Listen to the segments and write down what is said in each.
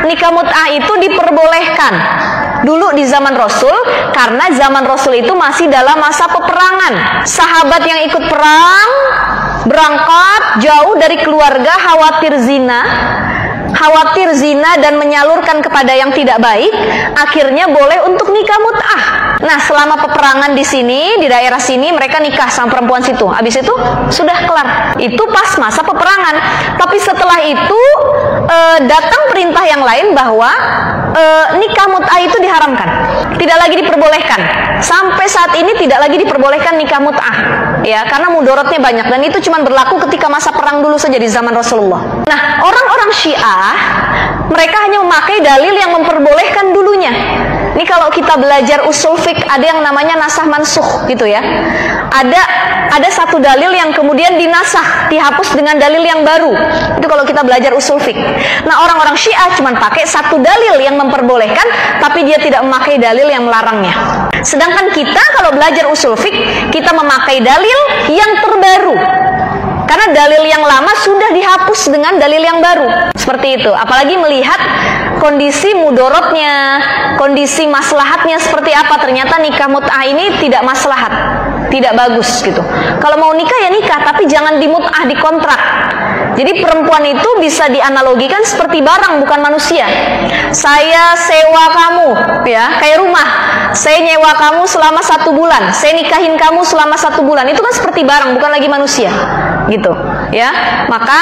nikah mut'ah itu diperbolehkan dulu di zaman Rasul, karena zaman Rasul itu masih dalam masa peperangan. Sahabat yang ikut perang berangkat jauh dari keluarga, khawatir zina dan menyalurkan kepada yang tidak baik, akhirnya boleh untuk nikah mut'ah. Nah, selama peperangan di sini, di daerah sini, mereka nikah sama perempuan situ. Habis itu sudah kelar. Itu pas masa peperangan. Tapi setelah itu datang perintah yang lain bahwa nikah mut'ah itu diharamkan, tidak lagi diperbolehkan. Sampai saat ini tidak lagi diperbolehkan nikah mut'ah, ya, karena mudorotnya banyak, dan itu cuma berlaku ketika masa perang dulu saja di zaman Rasulullah. Nah, orang-orang Syiah mereka hanya memakai dalil yang memperbolehkan dulunya. Ini kalau kita belajar usul fiqh ada yang namanya nasah mansuh gitu ya. Ada satu dalil yang kemudian dinasah, dihapus dengan dalil yang baru. Itu kalau kita belajar usul fiqh. Nah, orang-orang Syiah cuma pakai satu dalil yang memperbolehkan, tapi dia tidak memakai dalil yang melarangnya. Sedangkan kita kalau belajar usul fiqh, kita memakai dalil yang terbaru. Karena dalil yang lama sudah dihapus dengan dalil yang baru. Seperti itu. Apalagi melihat kondisi mudorotnya, kondisi maslahatnya seperti apa. Ternyata nikah mut'ah ini tidak maslahat, tidak bagus gitu. Kalau mau nikah ya nikah, tapi jangan di mut'ah, di kontrak. Jadi perempuan itu bisa dianalogikan seperti barang, bukan manusia. Saya sewa kamu, ya, kayak rumah. Saya nyewa kamu selama 1 bulan, saya nikahin kamu selama 1 bulan. Itu kan seperti barang, bukan lagi manusia, gitu, ya. Maka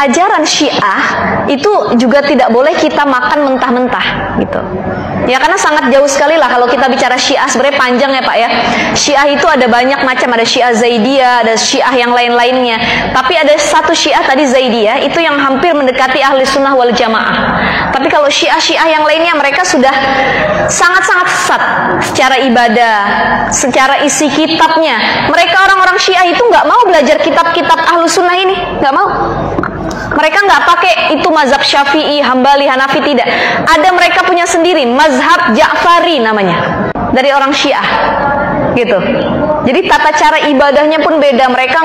ajaran Syiah itu juga tidak boleh kita makan mentah-mentah, gitu. Ya, karena sangat jauh sekali lah kalau kita bicara Syiah, sebenarnya panjang ya Pak ya. Syiah itu ada banyak macam, ada Syiah Zaidiyah, ada Syiah yang lain-lainnya. Tapi ada satu Syiah tadi Zaidiyah itu yang hampir mendekati ahli sunnah wal jamaah. Tapi kalau Syiah yang lainnya mereka sudah sangat-sangat sesat secara ibadah, secara isi kitabnya. Mereka orang-orang Syiah itu nggak mau belajar kitab-kitab ahlu sunnah ini, nggak mau. Mereka nggak pakai itu mazhab Syafi'i, Hambali, Hanafi, tidak. Ada mereka punya sendiri, mazhab Ja'fari namanya, dari orang Syiah, gitu. Jadi tata cara ibadahnya pun beda. Mereka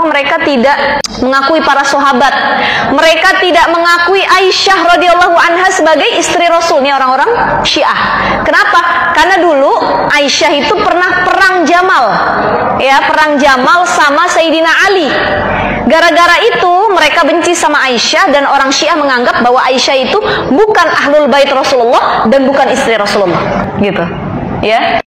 mereka tidak mengakui para sahabat. Mereka tidak mengakui Aisyah radhiyallahu anha sebagai istri Rasul. Ini orang-orang Syiah. Kenapa? Karena dulu Aisyah itu pernah perang Jamal, ya, perang Jamal sama Sayyidina Ali. Gara-gara itu mereka benci sama Aisyah, dan orang Syiah menganggap bahwa Aisyah itu bukan ahlul bait Rasulullah dan bukan istri Rasulullah, gitu, ya.